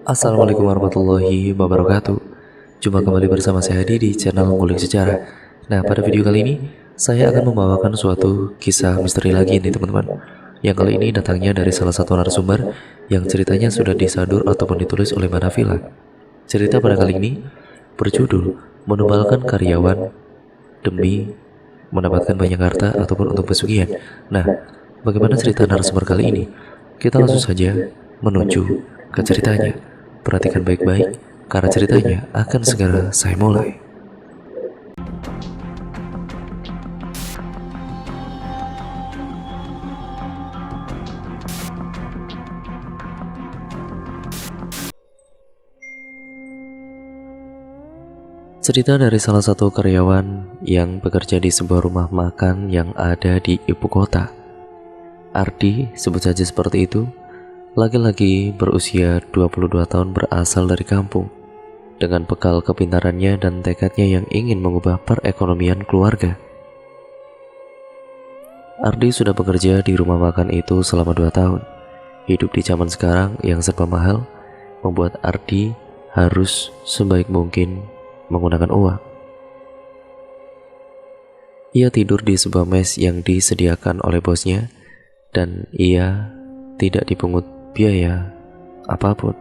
Assalamualaikum warahmatullahi wabarakatuh. Jumpa kembali bersama saya Hadi di channel Ngulik Sejarah. Nah, pada video kali ini saya akan membawakan suatu kisah misteri lagi nih teman-teman. Yang kali ini datangnya dari salah satu narasumber yang ceritanya sudah disadur ataupun ditulis oleh Manavila. Cerita pada kali ini berjudul Menubalkan Karyawan Demi Mendapatkan Banyak Harta ataupun untuk pesugihan. Nah, bagaimana cerita narasumber kali ini? Kita langsung saja menuju ke ceritanya. Perhatikan baik-baik, karena ceritanya akan segera saya mulai. Cerita dari salah satu karyawan yang bekerja di sebuah rumah makan yang ada di ibu kota. Ardi, sebut saja seperti itu, laki-laki berusia 22 tahun berasal dari kampung. Dengan bekal kepintarannya dan tekadnya yang ingin mengubah perekonomian keluarga, Ardi sudah bekerja di rumah makan itu selama 2 tahun. Hidup di zaman sekarang yang serba mahal membuat Ardi harus sebaik mungkin menggunakan uang. Ia tidur di sebuah mes yang disediakan oleh bosnya dan ia tidak dipungut biaya apapun.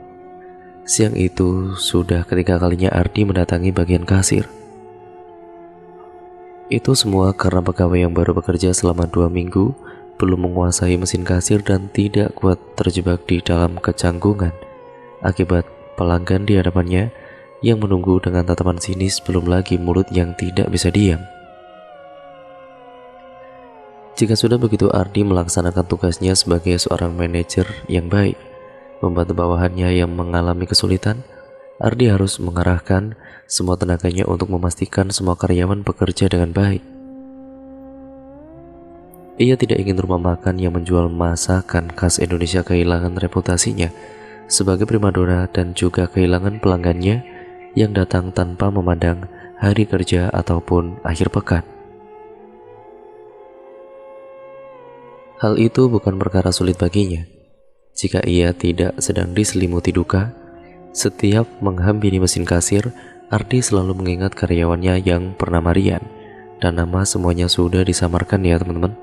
Siang itu sudah ketiga kalinya Ardi mendatangi bagian kasir. Itu semua karena pegawai yang baru bekerja selama 2 minggu belum menguasai mesin kasir dan tidak kuat terjebak di dalam kecanggungan akibat pelanggan di hadapannya yang menunggu dengan tatapan sinis, belum lagi mulut yang tidak bisa diam. Jika sudah begitu, Ardi melaksanakan tugasnya sebagai seorang manajer yang baik. Membantu bawahannya yang mengalami kesulitan, Ardi harus mengarahkan semua tenaganya untuk memastikan semua karyawan bekerja dengan baik. Ia tidak ingin rumah makan yang menjual masakan khas Indonesia kehilangan reputasinya sebagai primadona dan juga kehilangan pelanggannya yang datang tanpa memandang hari kerja ataupun akhir pekan. Hal itu bukan perkara sulit baginya. Jika ia tidak sedang diselimuti duka, setiap menghampiri mesin kasir, Ardi selalu mengingat karyawannya yang bernama Rian, dan nama semuanya sudah disamarkan ya teman-teman.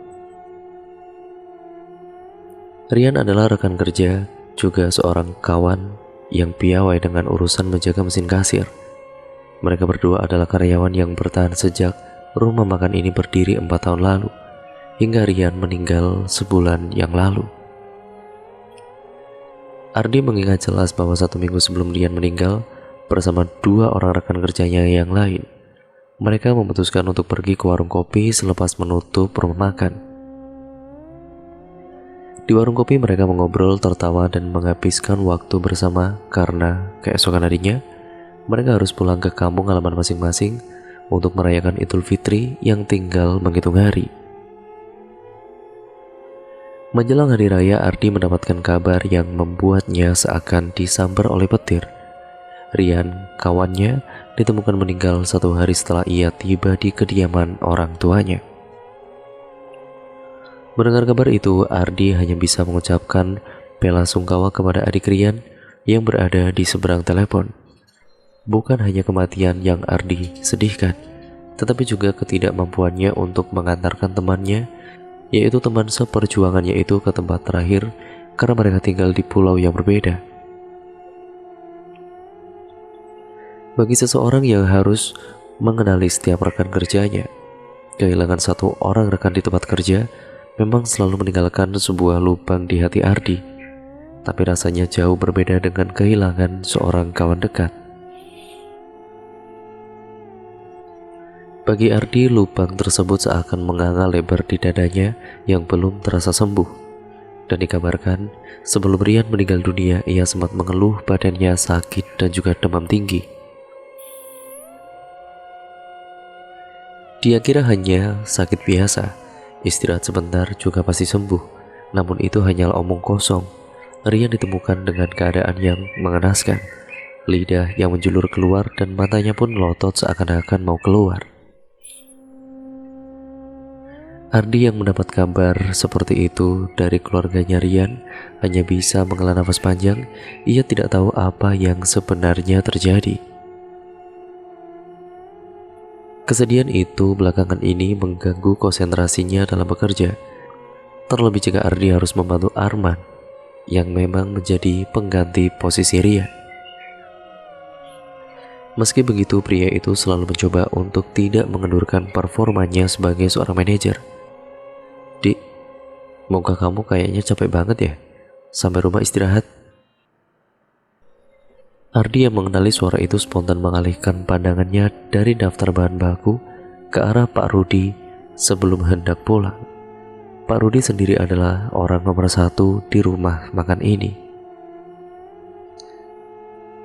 Rian adalah rekan kerja, juga seorang kawan yang piawai dengan urusan menjaga mesin kasir. Mereka berdua adalah karyawan yang bertahan sejak rumah makan ini berdiri 4 tahun lalu, hingga Rian meninggal sebulan yang lalu. Ardi mengingat jelas bahwa 1 minggu sebelum Rian meninggal, bersama 2 orang rekan kerjanya yang lain, mereka memutuskan untuk pergi ke warung kopi selepas menutup rumah makan. Di warung kopi mereka mengobrol, tertawa, dan menghabiskan waktu bersama karena keesokan harinya mereka harus pulang ke kampung halaman masing-masing untuk merayakan Idul Fitri yang tinggal menghitung hari. Menjelang hari raya, Ardi mendapatkan kabar yang membuatnya seakan disambar oleh petir. Rian, kawannya, ditemukan meninggal 1 hari setelah ia tiba di kediaman orang tuanya. Mendengar kabar itu, Ardi hanya bisa mengucapkan bela sungkawa kepada adik Rian yang berada di seberang telepon. Bukan hanya kematian yang Ardi sedihkan, tetapi juga ketidakmampuannya untuk mengantarkan temannya, yaitu teman seperjuangannya itu, ke tempat terakhir karena mereka tinggal di pulau yang berbeda. Bagi seseorang yang harus mengenali setiap rekan kerjanya, kehilangan 1 orang rekan di tempat kerja memang selalu meninggalkan sebuah lubang di hati Ardi, tapi rasanya jauh berbeda dengan kehilangan seorang kawan dekat. Bagi Ardi, lubang tersebut seakan menganga lebar di dadanya yang belum terasa sembuh. Dan dikabarkan, sebelum Rian meninggal dunia, ia sempat mengeluh badannya sakit dan juga demam tinggi. Dia kira hanya sakit biasa, istirahat sebentar juga pasti sembuh. Namun itu hanyalah omong kosong. Rian ditemukan dengan keadaan yang mengenaskan, lidah yang menjulur keluar dan matanya pun melotot seakan-akan mau keluar. Ardi yang mendapat kabar seperti itu dari keluarganya Rian hanya bisa menghela nafas panjang. Ia tidak tahu apa yang sebenarnya terjadi. Kesedihan itu belakangan ini mengganggu konsentrasinya dalam bekerja. Terlebih jika Ardi harus membantu Arman yang memang menjadi pengganti posisi Rian. Meski begitu, pria itu selalu mencoba untuk tidak mengendurkan performanya sebagai seorang manajer. "Dik, muka kamu kayaknya capek banget ya? Sampai rumah istirahat." Ardi yang mengenali suara itu spontan mengalihkan pandangannya dari daftar bahan baku ke arah Pak Rudi sebelum hendak pulang. Pak Rudi sendiri adalah orang nomor satu di rumah makan ini.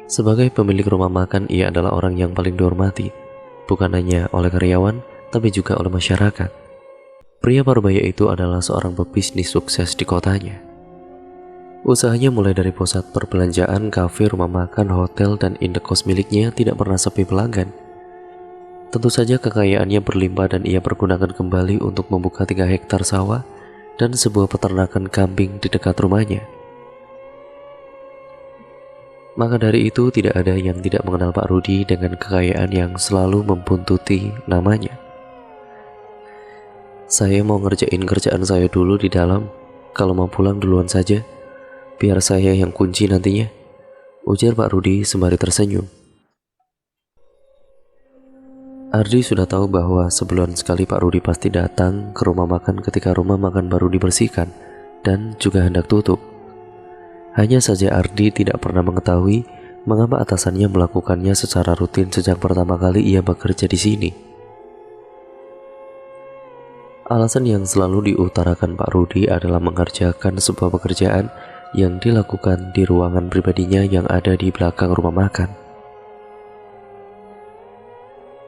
Sebagai pemilik rumah makan, ia adalah orang yang paling dihormati, bukan hanya oleh karyawan, tapi juga oleh masyarakat. Pria parubaya itu adalah seorang pebisnis sukses di kotanya. Usahanya mulai dari pusat perbelanjaan, kafe, rumah makan, hotel, dan indekos miliknya tidak pernah sepi pelanggan. Tentu saja kekayaannya berlimpah dan ia pergunakan kembali untuk membuka 3 hektar sawah dan sebuah peternakan kambing di dekat rumahnya. Maka dari itu tidak ada yang tidak mengenal Pak Rudi dengan kekayaan yang selalu membuntuti namanya. "Saya mau ngerjain kerjaan saya dulu di dalam. Kalau mau pulang duluan saja, biar saya yang kunci nantinya," ujar Pak Rudi sembari tersenyum. Ardi sudah tahu bahwa sebulan sekali Pak Rudi pasti datang ke rumah makan ketika rumah makan baru dibersihkan dan juga hendak tutup. Hanya saja Ardi tidak pernah mengetahui mengapa atasannya melakukannya secara rutin sejak pertama kali ia bekerja di sini. Alasan yang selalu diutarakan Pak Rudi adalah mengerjakan sebuah pekerjaan yang dilakukan di ruangan pribadinya yang ada di belakang rumah makan.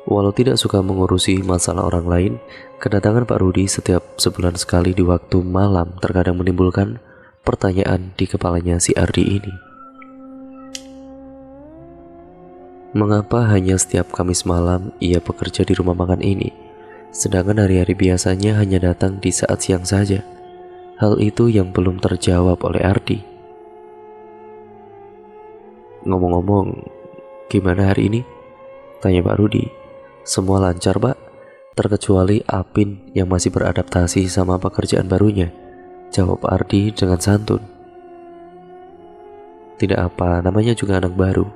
Walau tidak suka mengurusi masalah orang lain, kedatangan Pak Rudi setiap sebulan sekali di waktu malam terkadang menimbulkan pertanyaan di kepalanya si Ardi ini. Mengapa hanya setiap Kamis malam ia bekerja di rumah makan ini, sedangkan hari-hari biasanya hanya datang di saat siang saja? Hal itu yang belum terjawab oleh Ardi. "Ngomong-ngomong, gimana hari ini?" tanya Pak Rudi. "Semua lancar, Pak, terkecuali Apin yang masih beradaptasi sama pekerjaan barunya," jawab Ardi dengan santun. "Tidak apa, namanya juga anak baru.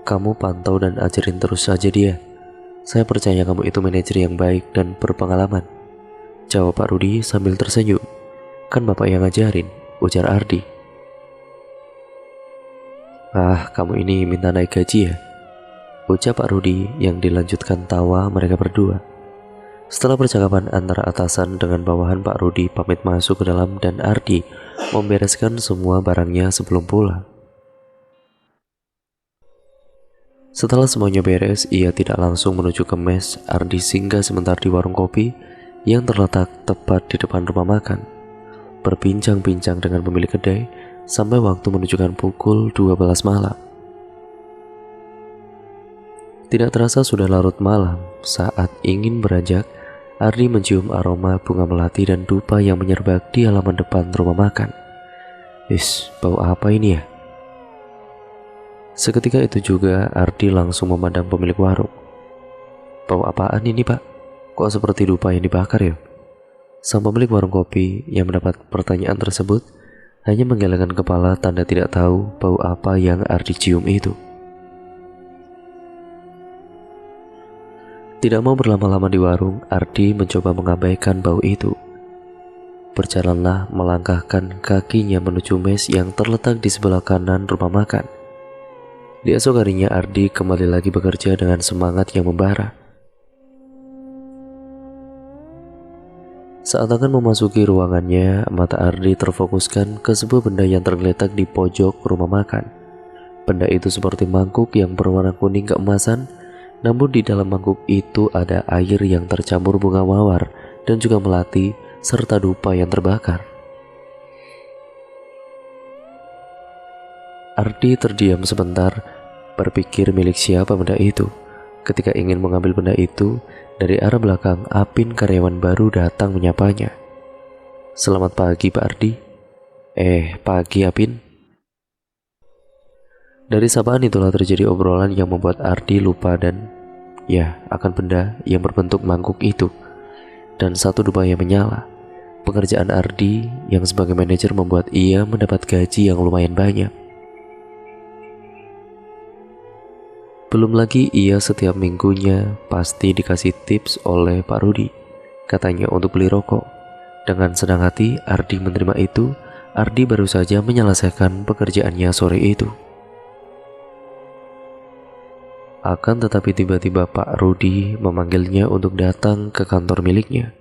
Kamu pantau dan ajarin terus saja dia. Saya percaya kamu itu manajer yang baik dan berpengalaman," jawab Pak Rudi sambil tersenyum. "Kan Bapak yang ngajarin," ujar Ardi. "Ah, kamu ini minta naik gaji ya?" ucap Pak Rudi yang dilanjutkan tawa mereka berdua. Setelah percakapan antara atasan dengan bawahan, Pak Rudi pamit masuk ke dalam dan Ardi membereskan semua barangnya sebelum pulang. Setelah semuanya beres, ia tidak langsung menuju ke mes. Ardi singgah sebentar di warung kopi yang terletak tepat di depan rumah makan, berbincang-bincang dengan pemilik kedai sampai waktu menunjukkan pukul 12 malam. Tidak terasa sudah larut malam. Saat ingin beranjak, Ardi mencium aroma bunga melati dan dupa yang menyerbak di halaman depan rumah makan. Bau apa ini ya?" Seketika itu juga Ardi langsung memandang pemilik warung. "Bau apaan ini, Pak? Kok seperti dupa yang dibakar ya?" Sang pemilik warung kopi yang mendapat pertanyaan tersebut hanya menggelengkan kepala tanda tidak tahu bau apa yang Ardi cium itu. Tidak mau berlama-lama di warung, Ardi mencoba mengabaikan bau itu. Berjalanlah melangkahkan kakinya menuju mes yang terletak di sebelah kanan rumah makan. Di esok harinya Ardi kembali lagi bekerja dengan semangat yang membara. Saat akan memasuki ruangannya, mata Ardi terfokuskan ke sebuah benda yang tergeletak di pojok rumah makan. Benda itu seperti mangkuk yang berwarna kuning keemasan, namun di dalam mangkuk itu ada air yang tercampur bunga mawar dan juga melati serta dupa yang terbakar. Ardi terdiam sebentar, berpikir milik siapa benda itu. Ketika ingin mengambil benda itu, dari arah belakang Apin karyawan baru datang menyapanya. "Selamat pagi Pak Ardi." Pagi Apin." Dari sapaan itulah terjadi obrolan yang membuat Ardi lupa dan akan benda yang berbentuk mangkuk itu dan satu dupa yang menyala. Pekerjaan Ardi yang sebagai manajer membuat ia mendapat gaji yang lumayan banyak. Belum lagi ia setiap minggunya pasti dikasih tips oleh Pak Rudi, katanya untuk beli rokok. Dengan senang hati Ardi menerima itu. Ardi baru saja menyelesaikan pekerjaannya sore itu. Akan tetapi tiba-tiba Pak Rudi memanggilnya untuk datang ke kantor miliknya.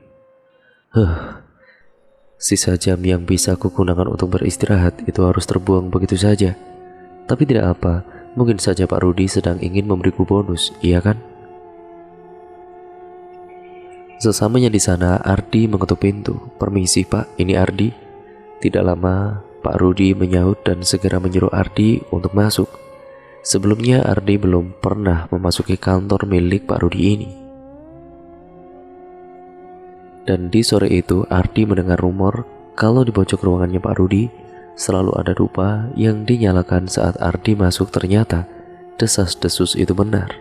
Sisa jam yang bisa kugunakan untuk beristirahat itu harus terbuang begitu saja. Tapi tidak apa, mungkin saja Pak Rudi sedang ingin memberiku bonus, iya kan? Sesamanya di sana, Ardi mengetuk pintu. "Permisi Pak, ini Ardi." Tidak lama, Pak Rudi menyahut dan segera menyuruh Ardi untuk masuk. Sebelumnya Ardi belum pernah memasuki kantor milik Pak Rudi ini. Dan di sore itu Ardi mendengar rumor kalau di pojok ruangannya Pak Rudi selalu ada dupa yang dinyalakan saat Ardi masuk. Ternyata desas-desus itu benar.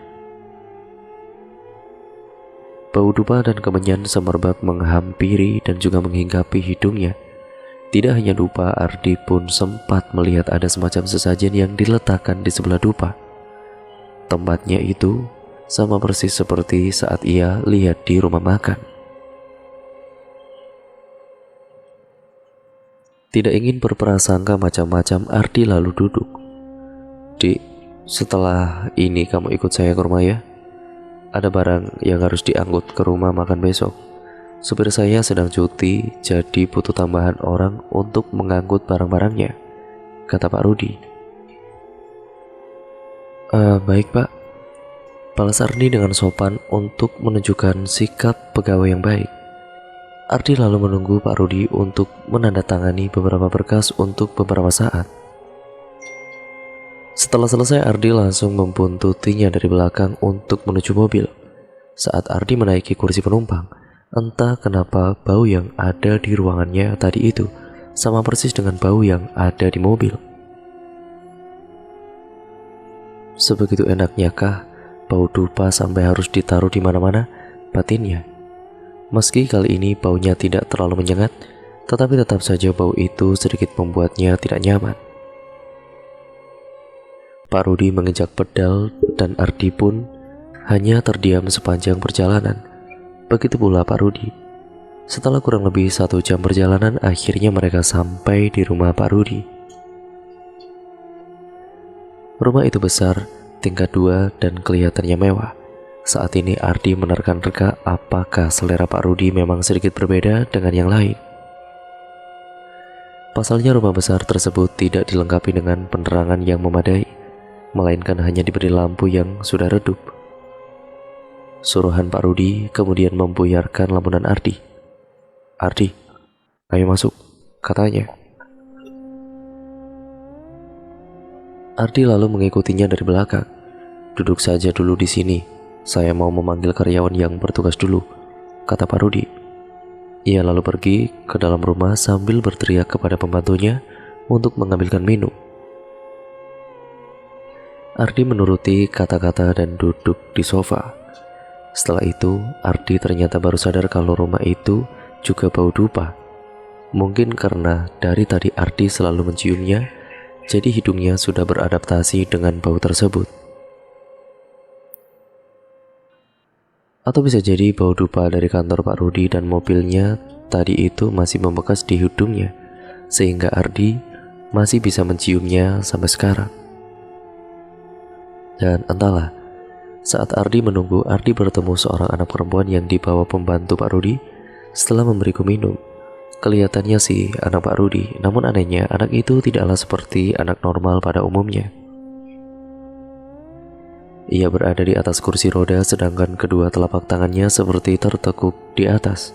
Bau dupa dan kemenyan semerbak menghampiri dan juga menghinggapi hidungnya. Tidak hanya dupa, Ardi pun sempat melihat ada semacam sesajen yang diletakkan di sebelah dupa. Tempatnya itu sama persis seperti saat ia lihat di rumah makan. Tidak ingin berprasangka macam-macam, Ardi lalu duduk. "Dik, setelah ini kamu ikut saya ke rumah ya. Ada barang yang harus diangkut ke rumah makan besok. Supir saya sedang cuti, jadi butuh tambahan orang untuk mengangkut barang-barangnya," kata Pak Rudi. Baik Pak," balas Ardi dengan sopan untuk menunjukkan sikap pegawai yang baik. Ardi lalu menunggu Pak Rudi untuk menandatangani beberapa berkas untuk beberapa saat. Setelah selesai, Ardi langsung membuntutinya dari belakang untuk menuju mobil. Saat Ardi menaiki kursi penumpang, entah kenapa bau yang ada di ruangannya tadi itu sama persis dengan bau yang ada di mobil. Sebegitu enaknya kah bau dupa sampai harus ditaruh di mana-mana, batinnya. Meski kali ini baunya tidak terlalu menyengat, tetapi tetap saja bau itu sedikit membuatnya tidak nyaman. Pak Rudi menginjak pedal dan Ardi pun hanya terdiam sepanjang perjalanan. Begitu pula Pak Rudi. Setelah kurang lebih 1 jam perjalanan, akhirnya mereka sampai di rumah Pak Rudi. Rumah itu besar, tingkat 2 dan kelihatannya mewah. Saat ini Ardi menerka-nerka apakah selera Pak Rudi memang sedikit berbeda dengan yang lain. Pasalnya rumah besar tersebut tidak dilengkapi dengan penerangan yang memadai, melainkan hanya diberi lampu yang sudah redup. Suruhan Pak Rudi kemudian membuyarkan lamunan Ardi. "Ardi, ayo masuk," katanya. Ardi lalu mengikutinya dari belakang. "Duduk saja dulu di sini. Saya mau memanggil karyawan yang bertugas dulu," kata Pak Rudi. Ia lalu pergi ke dalam rumah sambil berteriak kepada pembantunya untuk mengambilkan minum. Ardi menuruti kata-kata dan duduk di sofa. Setelah itu, Ardi ternyata baru sadar kalau rumah itu juga bau dupa. Mungkin karena dari tadi Ardi selalu menciumnya, jadi hidungnya sudah beradaptasi dengan bau tersebut. Atau bisa jadi bau dupa dari kantor Pak Rudi dan mobilnya tadi itu masih membekas di hidungnya, sehingga Ardi masih bisa menciumnya sampai sekarang. Dan entahlah, saat Ardi menunggu, Ardi bertemu seorang anak perempuan yang dibawa pembantu Pak Rudi. Setelah memberiku minum, kelihatannya sih anak Pak Rudi, namun anehnya anak itu tidaklah seperti anak normal pada umumnya. Ia berada di atas kursi roda, sedangkan kedua telapak tangannya seperti tertekuk di atas.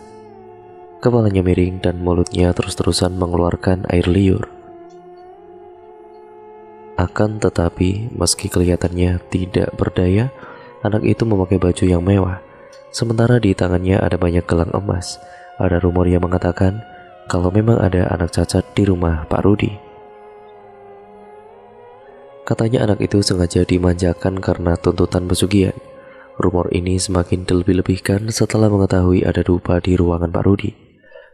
Kepalanya miring dan mulutnya terus-terusan mengeluarkan air liur. Akan tetapi, meski kelihatannya tidak berdaya, Anak itu memakai baju yang mewah, sementara di tangannya ada banyak gelang emas. Ada rumor yang mengatakan kalau memang ada anak cacat di rumah Pak Rudi. Katanya anak itu sengaja dimanjakan karena tuntutan pesugihan. Rumor ini semakin dilebih-lebihkan setelah mengetahui ada dupa di ruangan Pak Rudi.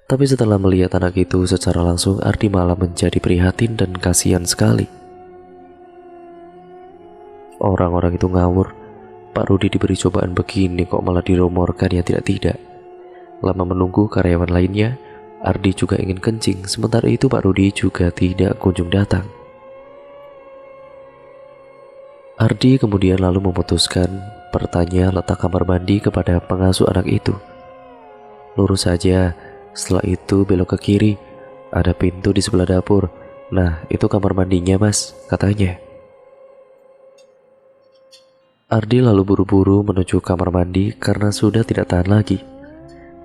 Tapi setelah melihat anak itu secara langsung, Ardi malah menjadi prihatin dan kasihan sekali. Orang-orang itu ngawur. Pak Rudi diberi cobaan begini kok malah dirumorkan yang tidak-tidak. Lama menunggu karyawan lainnya, Ardi juga ingin kencing. Sementara itu Pak Rudi juga tidak kunjung datang. Ardi kemudian lalu memutuskan bertanya letak kamar mandi kepada pengasuh anak itu. Lurus saja, setelah itu belok ke kiri, ada pintu di sebelah dapur. Nah, itu kamar mandinya mas, katanya. Ardi lalu buru-buru menuju kamar mandi karena sudah tidak tahan lagi.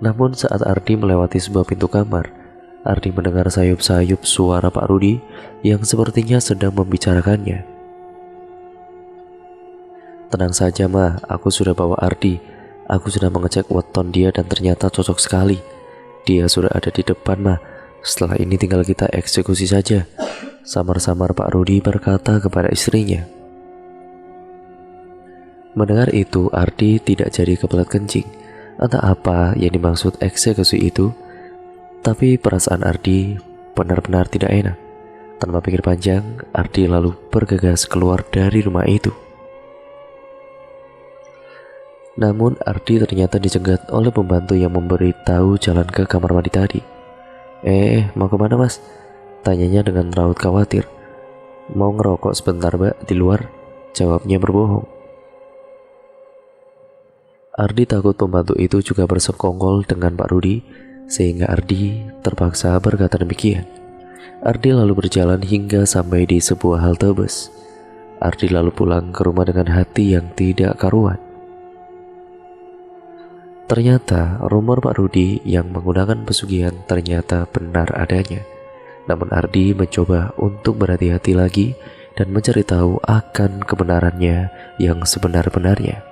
Namun saat Ardi melewati sebuah pintu kamar, Ardi mendengar sayup-sayup suara Pak Rudi yang sepertinya sedang membicarakannya. Tenang saja mah, aku sudah bawa Ardi. Aku sudah mengecek weton dia dan ternyata cocok sekali. Dia sudah ada di depan mah. Setelah ini tinggal kita eksekusi saja, samar-samar Pak Rudi berkata kepada istrinya. Mendengar itu, Ardi tidak jadi kebelet kencing. Entah apa yang dimaksud eksekusi itu, tapi perasaan Ardi benar-benar tidak enak. Tanpa pikir panjang, Ardi lalu bergegas keluar dari rumah itu. Namun Ardi ternyata dicegat oleh pembantu yang memberitahu jalan ke kamar mandi tadi. Mau kemana mas? Tanyanya dengan raut khawatir. Mau ngerokok sebentar mbak di luar, jawabnya berbohong. Ardi takut pembantu itu juga bersekongkol dengan Pak Rudi, sehingga Ardi terpaksa berkata demikian. Ardi lalu berjalan hingga sampai di sebuah halte bus. Ardi lalu pulang ke rumah dengan hati yang tidak karuan. Ternyata rumor Pak Rudi yang menggunakan pesugihan ternyata benar adanya. Namun Ardi mencoba untuk berhati-hati lagi dan mencari tahu akan kebenarannya yang sebenar-benarnya.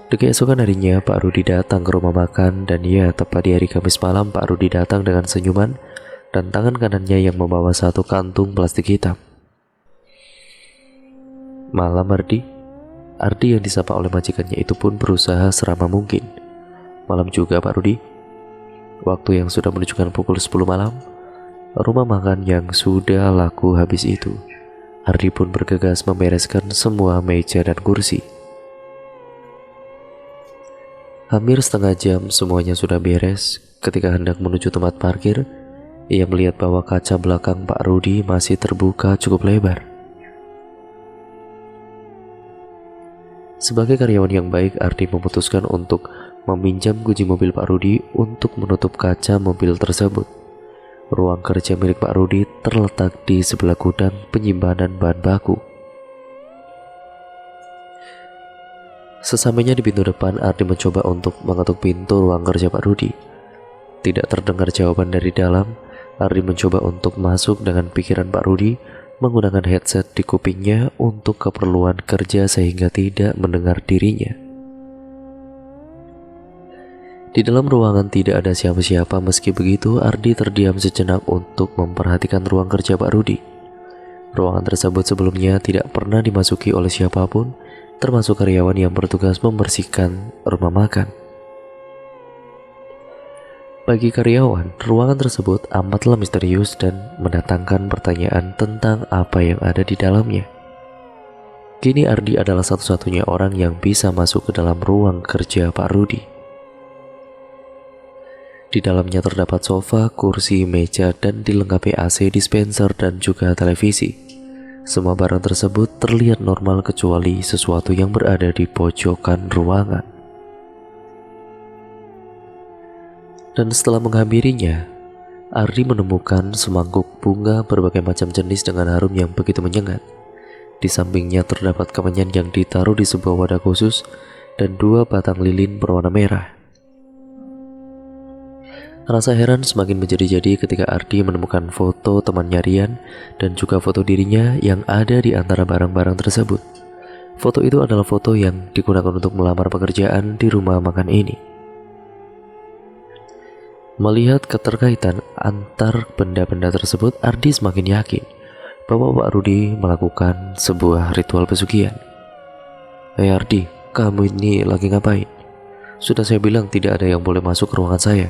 Di keesokan harinya Pak Rudi datang ke rumah makan, dan ya tepat di hari Kamis malam Pak Rudi datang dengan senyuman dan tangan kanannya yang membawa satu kantung plastik hitam. Malam Ardi yang disapa oleh majikannya itu pun berusaha seramah mungkin. Malam juga Pak Rudi. Waktu yang sudah menunjukkan pukul 10 malam, rumah makan yang sudah laku habis itu. Ardi pun bergegas membereskan semua meja dan kursi. Hampir setengah jam semuanya sudah beres. Ketika hendak menuju tempat parkir, ia melihat bahwa kaca belakang Pak Rudi masih terbuka cukup lebar. Sebagai karyawan yang baik, Ardi memutuskan untuk meminjam kunci mobil Pak Rudi untuk menutup kaca mobil tersebut. Ruang kerja milik Pak Rudi terletak di sebelah gudang penyimpanan bahan baku. Sesampainya di pintu depan, Ardi mencoba untuk mengetuk pintu ruang kerja Pak Rudi. Tidak terdengar jawaban dari dalam. Ardi mencoba untuk masuk dengan pikiran Pak Rudi, menggunakan headset di kupingnya untuk keperluan kerja sehingga tidak mendengar dirinya. Di dalam ruangan tidak ada siapa-siapa. Meski begitu, Ardi terdiam sejenak untuk memperhatikan ruang kerja Pak Rudi. Ruangan tersebut sebelumnya tidak pernah dimasuki oleh siapapun, termasuk karyawan yang bertugas membersihkan rumah makan. Bagi karyawan, ruangan tersebut amatlah misterius dan mendatangkan pertanyaan tentang apa yang ada di dalamnya. Kini Ardi adalah satu-satunya orang yang bisa masuk ke dalam ruang kerja Pak Rudi. Di dalamnya terdapat sofa, kursi, meja, dan dilengkapi AC, dispenser, dan juga televisi. Semua barang tersebut terlihat normal kecuali sesuatu yang berada di pojokan ruangan. Dan setelah menghampirinya, Ardi menemukan semangkuk bunga berbagai macam jenis dengan harum yang begitu menyengat. Di sampingnya terdapat kemenyan yang ditaruh di sebuah wadah khusus dan 2 batang lilin berwarna merah. Rasa heran semakin menjadi-jadi ketika Ardi menemukan foto temannya Rian dan juga foto dirinya yang ada di antara barang-barang tersebut. Foto itu adalah foto yang digunakan untuk melamar pekerjaan di rumah makan ini. Melihat keterkaitan antar benda-benda tersebut, Ardi semakin yakin bahwa Pak Rudi melakukan sebuah ritual pesugihan. "Hei Ardi, kamu ini lagi ngapain? Sudah saya bilang tidak ada yang boleh masuk ke ruangan saya,"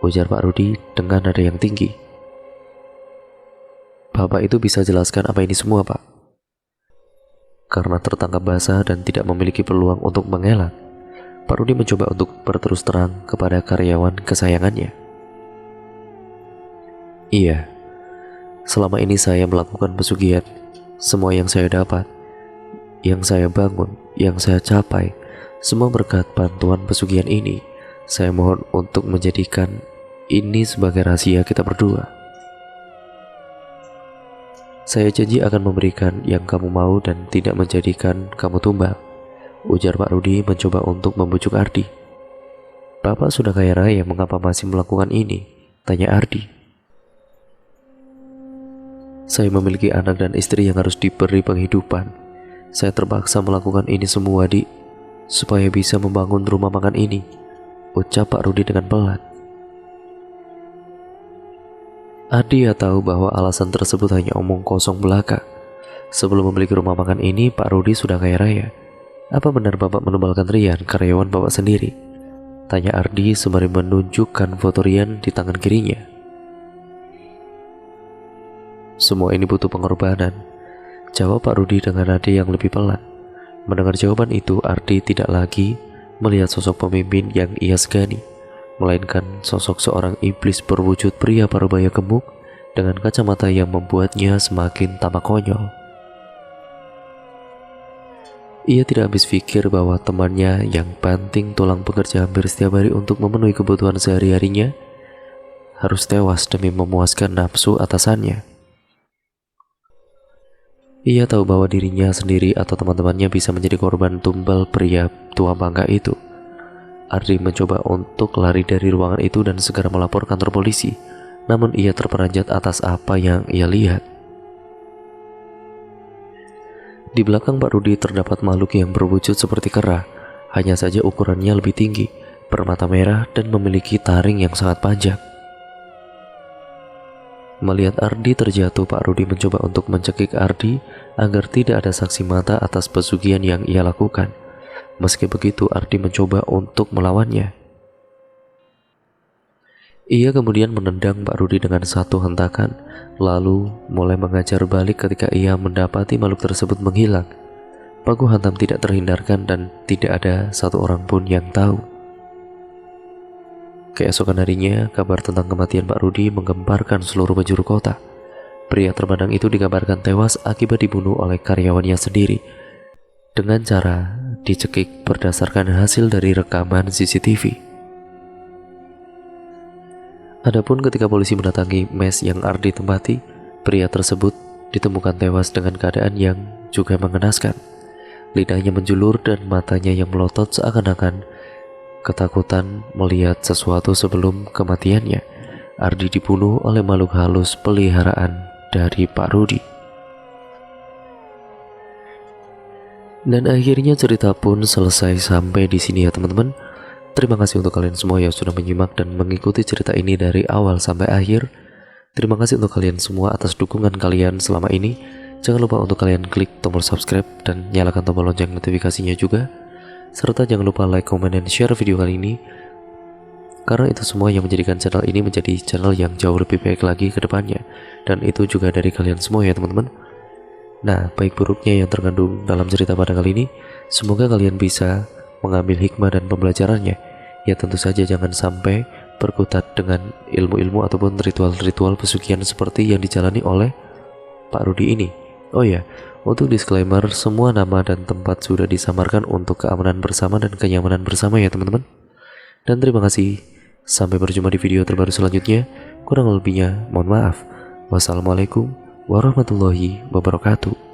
ujar Pak Rudi dengan nada yang tinggi. "Bapak itu bisa jelaskan apa ini semua, Pak?" Karena tertangkap basah dan tidak memiliki peluang untuk mengelak, Pak Rudi mencoba untuk berterus terang kepada karyawan kesayangannya. "Iya, selama ini saya melakukan pesugihan. Semua yang saya dapat, yang saya bangun, yang saya capai, semua berkat bantuan pesugihan ini. Saya mohon untuk menjadikan ini sebagai rahasia kita berdua. Saya janji akan memberikan yang kamu mau dan tidak menjadikan kamu tumbal," ujar Pak Rudi mencoba untuk membujuk Ardi. "Bapak sudah kaya raya, mengapa masih melakukan ini?" tanya Ardi. "Saya memiliki anak dan istri yang harus diberi penghidupan. Saya terpaksa melakukan ini semua, Dik, supaya bisa membangun rumah makan ini," ucap Pak Rudi dengan pelan. Ardi tahu bahwa alasan tersebut hanya omong kosong belaka. Sebelum memiliki rumah makan ini, Pak Rudi sudah kaya raya. "Apa benar Bapak menumbalkan Rian, karyawan Bapak sendiri?" tanya Ardi sembari menunjukkan foto Rian di tangan kirinya. "Semua ini butuh pengorbanan," jawab Pak Rudi dengan nada yang lebih pelan. Mendengar jawaban itu, Ardi tidak lagi melihat sosok pemimpin yang ia segani, melainkan sosok seorang iblis berwujud pria parubaya gemuk dengan kacamata yang membuatnya semakin tampak konyol. Ia tidak habis pikir bahwa temannya yang banting tulang bekerja hampir setiap hari untuk memenuhi kebutuhan sehari-harinya harus tewas demi memuaskan nafsu atasannya. Ia tahu bahwa dirinya sendiri atau teman-temannya bisa menjadi korban tumbal pria tua bangka itu. Ardi mencoba untuk lari dari ruangan itu dan segera melapor kantor polisi, namun ia terperanjat atas apa yang ia lihat. Di belakang Pak Rudi terdapat makhluk yang berwujud seperti kera, hanya saja ukurannya lebih tinggi, bermata merah dan memiliki taring yang sangat panjang. Melihat Ardi terjatuh, Pak Rudi mencoba untuk mencekik Ardi agar tidak ada saksi mata atas pesugihan yang ia lakukan. Meski begitu, Ardi mencoba untuk melawannya. Ia kemudian menendang Pak Rudi dengan satu hentakan, lalu mulai mengajar balik ketika ia mendapati makhluk tersebut menghilang. Baku hantam tidak terhindarkan dan tidak ada satu orang pun yang tahu. Keesokan harinya, kabar tentang kematian Pak Rudi menggemparkan seluruh penjuru kota. Pria terpandang itu dikabarkan tewas akibat dibunuh oleh karyawannya sendiri dengan cara dicekik berdasarkan hasil dari rekaman CCTV. Adapun ketika polisi mendatangi mes yang Ardi tempati, pria tersebut ditemukan tewas dengan keadaan yang juga mengenaskan. Lidahnya menjulur dan matanya yang melotot seakan-akan ketakutan melihat sesuatu sebelum kematiannya. Ardi dibunuh oleh makhluk halus peliharaan dari Pak Rudi. Dan akhirnya cerita pun selesai sampai di sini ya teman-teman. Terima kasih untuk kalian semua yang sudah menyimak dan mengikuti cerita ini dari awal sampai akhir. Terima kasih untuk kalian semua atas dukungan kalian selama ini. Jangan lupa untuk kalian klik tombol subscribe dan nyalakan tombol lonceng notifikasinya juga. Serta jangan lupa like, comment, dan share video kali ini, karena itu semua yang menjadikan channel ini menjadi channel yang jauh lebih baik lagi ke depannya. Dan itu juga dari kalian semua ya teman-teman. Nah, baik buruknya yang terkandung dalam cerita pada kali ini, semoga kalian bisa mengambil hikmah dan pembelajarannya. Ya tentu saja jangan sampai berkutat dengan ilmu-ilmu ataupun ritual-ritual pesugihan seperti yang dijalani oleh Pak Rudi ini. Oh ya, untuk disclaimer, semua nama dan tempat sudah disamarkan untuk keamanan bersama dan kenyamanan bersama ya teman-teman. Dan terima kasih, sampai berjumpa di video terbaru selanjutnya. Kurang lebihnya mohon maaf. Wassalamualaikum warahmatullahi wabarakatuh.